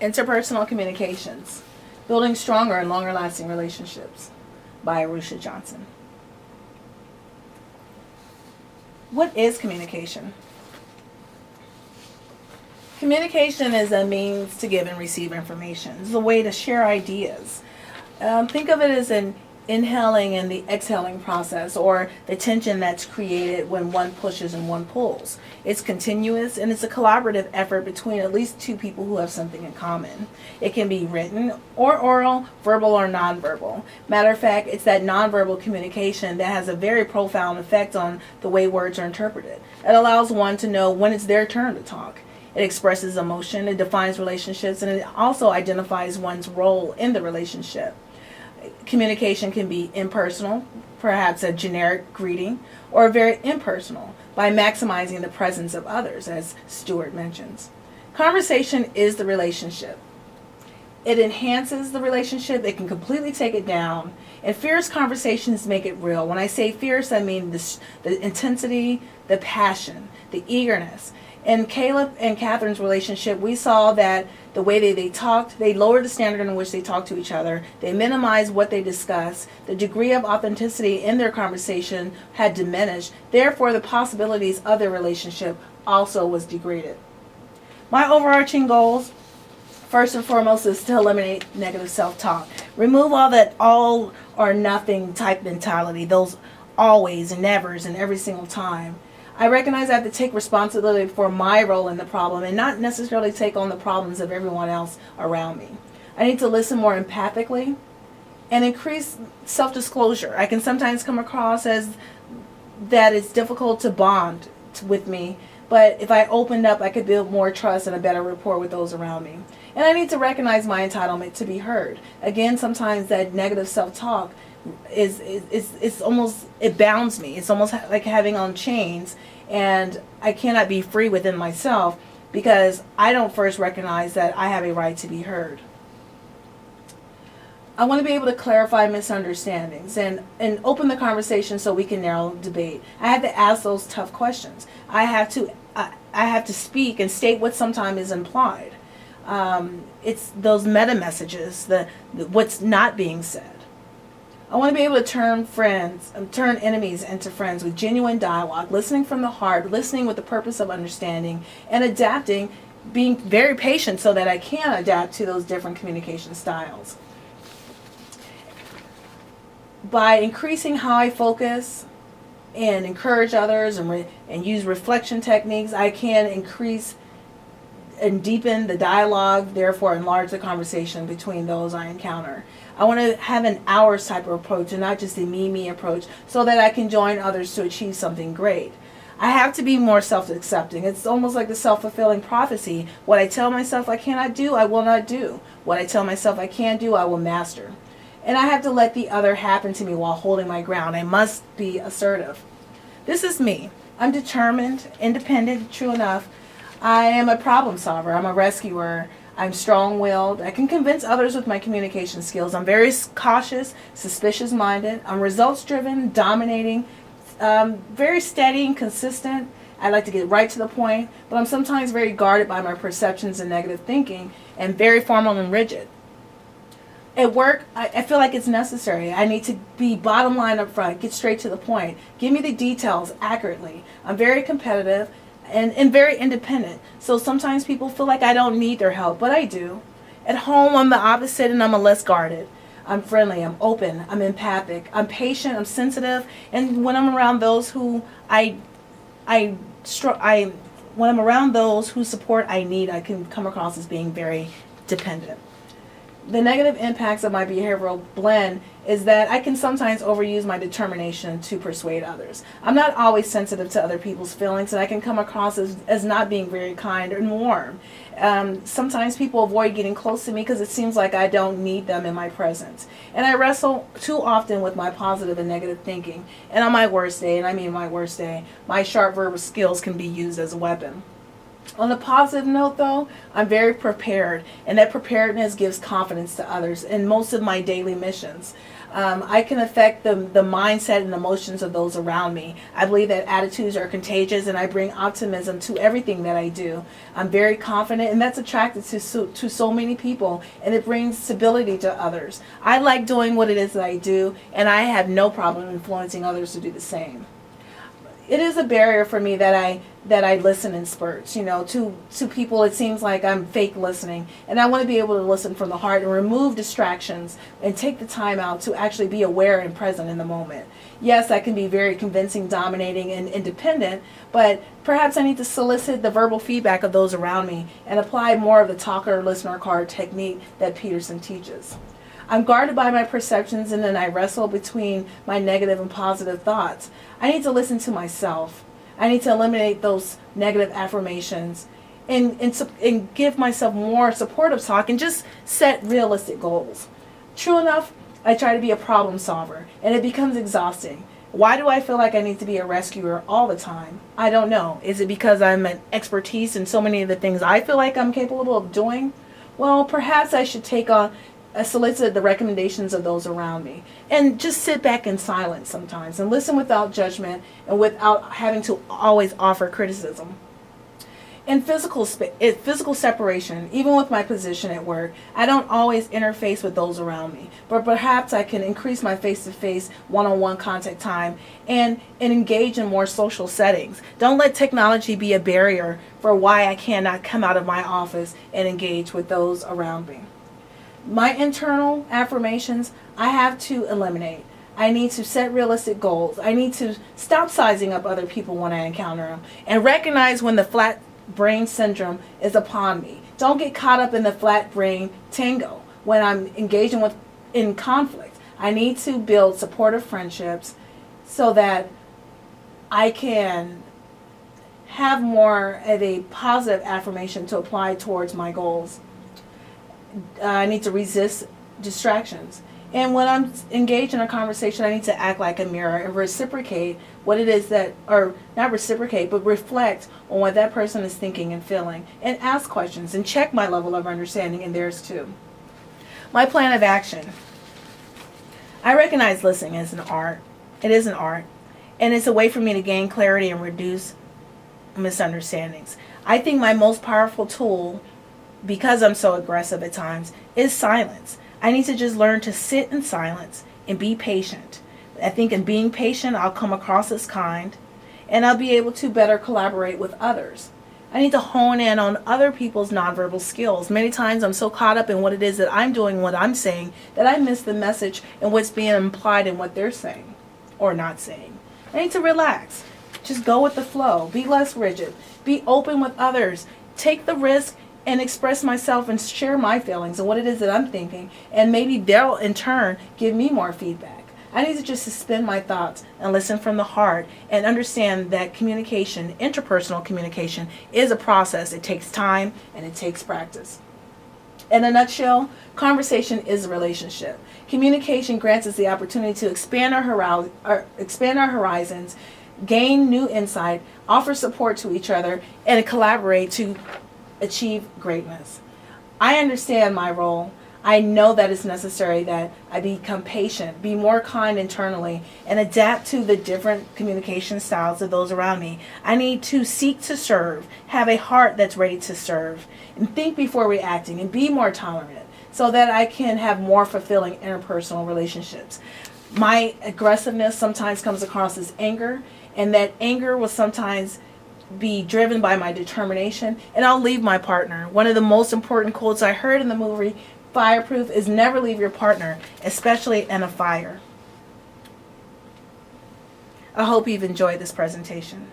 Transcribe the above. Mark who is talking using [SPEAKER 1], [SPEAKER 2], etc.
[SPEAKER 1] Interpersonal Communications, Building Stronger and Longer Lasting Relationships by Arusha Johnson. What is communication? Communication is a means to give and receive information. It's a way to share ideas. Think of it as an inhaling and the exhaling process, or the tension that's created when one pushes and one pulls. It's continuous, and it's a collaborative effort between at least two people who have something in common. It can be written or oral, verbal or nonverbal. Matter of fact, it's that nonverbal communication that has a very profound effect on the way words are interpreted. It allows one to know when it's their turn to talk. It expresses emotion, it defines relationships, and it also identifies one's role in the relationship. Communication can be impersonal, perhaps a generic greeting, or very impersonal, by maximizing the presence of others, as Stewart mentions. Conversation is the relationship. It enhances the relationship, it can completely take it down, and fierce conversations make it real. When I say fierce, I mean the intensity, the passion, the eagerness. In Caleb and Catherine's relationship, we saw that the way they talked, they lowered the standard in which they talked to each other. They minimized what they discussed. The degree of authenticity in their conversation had diminished. Therefore, the possibilities of their relationship also was degraded. My overarching goals, first and foremost, is to eliminate negative self-talk. Remove all that all or nothing type mentality, those always and nevers and every single time. I recognize I have to take responsibility for my role in the problem and not necessarily take on the problems of everyone else around me. I need to listen more empathically and increase self-disclosure. I can sometimes come across as that it's difficult to bond with me, but if I opened up, I could build more trust and a better rapport with those around me. And I need to recognize my entitlement to be heard. Again, sometimes that negative self-talk it's almost, it bounds me. It's almost like having on chains, and I cannot be free within myself because I don't first recognize that I have a right to be heard. I want to be able to clarify misunderstandings and open the conversation so we can narrow debate. I have to ask those tough questions. I have to speak and state what sometimes is implied. It's those meta messages, the what's not being said. I want to be able to turn enemies into friends with genuine dialogue, listening from the heart, listening with the purpose of understanding, and adapting, being very patient so that I can adapt to those different communication styles. By increasing how I focus and encourage others and use reflection techniques, I can increase and deepen the dialogue, therefore enlarge the conversation between those I encounter. I want to have an ours type of approach and not just a me approach, so that I can join others to achieve something great. I have to be more self-accepting. It's almost like the self-fulfilling prophecy. What I tell myself I cannot do, I will not do. What I tell myself I can do, I will master. And I have to let the other happen to me while holding my ground. I must be assertive. This is me. I'm determined, independent, true enough. I am a problem solver. I'm a rescuer. I'm strong-willed. I can convince others with my communication skills. I'm very cautious, suspicious-minded. I'm results-driven, dominating, very steady and consistent. I like to get right to the point, but I'm sometimes very guarded by my perceptions and negative thinking, and very formal and rigid. At work, I feel like it's necessary. I need to be bottom line up front, get straight to the point. Give me the details accurately. I'm very competitive and very independent. So sometimes people feel like I don't need their help, but I do. At home, I'm the opposite, and I'm a less guarded. I'm friendly, I'm open, I'm empathic, I'm patient, I'm sensitive, and when I'm around those who when I'm around those whose support I need, I can come across as being very dependent. The negative impacts of my behavioral blend is that I can sometimes overuse my determination to persuade others. I'm not always sensitive to other people's feelings, and I can come across as not being very kind and warm. Sometimes people avoid getting close to me because it seems like I don't need them in my presence. And I wrestle too often with my positive and negative thinking. And on my worst day, and I mean my worst day, my sharp verbal skills can be used as a weapon. On a positive note, though, I'm very prepared, and that preparedness gives confidence to others in most of my daily missions. I can affect the mindset and emotions of those around me. I believe that attitudes are contagious, and I bring optimism to everything that I do. I'm very confident, and that's attracted to so many people, and it brings stability to others. I like doing what it is that I do, and I have no problem influencing others to do the same. It is a barrier for me that I listen in spurts. To people it seems like I'm fake listening, and I want to be able to listen from the heart and remove distractions and take the time out to actually be aware and present in the moment. Yes, I can be very convincing, dominating, and independent, but perhaps I need to solicit the verbal feedback of those around me and apply more of the talker listener card technique that Peterson teaches. I'm guarded by my perceptions, and then I wrestle between my negative and positive thoughts. I need to listen to myself. I need to eliminate those negative affirmations and give myself more supportive talk and just set realistic goals. True enough, I try to be a problem solver, and it becomes exhausting. Why do I feel like I need to be a rescuer all the time? I don't know. Is it because I'm an expertise in so many of the things I feel like I'm capable of doing? Well, perhaps I should solicit the recommendations of those around me and just sit back in silence sometimes and listen without judgment and without having to always offer criticism. In physical separation, even with my position at work, I don't always interface with those around me, but perhaps I can increase my face-to-face, one-on-one contact time and engage in more social settings. Don't let technology be a barrier for why I cannot come out of my office and engage with those around me. My internal affirmations, I have to eliminate. I need to set realistic goals. I need to stop sizing up other people when I encounter them and recognize when the flat brain syndrome is upon me. Don't get caught up in the flat brain tango when I'm engaging in conflict. I need to build supportive friendships so that I can have more of a positive affirmation to apply towards my goals. I need to resist distractions. And when I'm engaged in a conversation, I need to act like a mirror and reciprocate what it is or not reciprocate, but reflect on what that person is thinking and feeling, and ask questions and check my level of understanding and theirs too. My plan of action. I recognize listening as an art. It is an art, and it's a way for me to gain clarity and reduce misunderstandings. I think my most powerful tool, because I'm so aggressive at times, is silence. I need to just learn to sit in silence and be patient. I think in being patient, I'll come across as kind, and I'll be able to better collaborate with others. I need to hone in on other people's nonverbal skills. Many times I'm so caught up in what it is that I'm doing, what I'm saying, that I miss the message and what's being implied in what they're saying or not saying. I need to relax. Just go with the flow. Be less rigid. Be open with others. Take the risk and express myself and share my feelings and what it is that I'm thinking, and maybe they'll in turn give me more feedback. I need to just suspend my thoughts and listen from the heart and understand that communication, interpersonal communication, is a process. It takes time and it takes practice. In a nutshell, conversation is a relationship. Communication grants us the opportunity to expand our horizons, gain new insight, offer support to each other, and collaborate to achieve greatness. I understand my role. I know that it's necessary that I become patient, be more kind internally, and adapt to the different communication styles of those around me. I need to seek to serve, have a heart that's ready to serve, and think before reacting, and be more tolerant so that I can have more fulfilling interpersonal relationships. My aggressiveness sometimes comes across as anger, and that anger will sometimes be driven by my determination, and I'll leave my partner. One of the most important quotes I heard in the movie Fireproof is never leave your partner, especially in a fire. I hope you've enjoyed this presentation.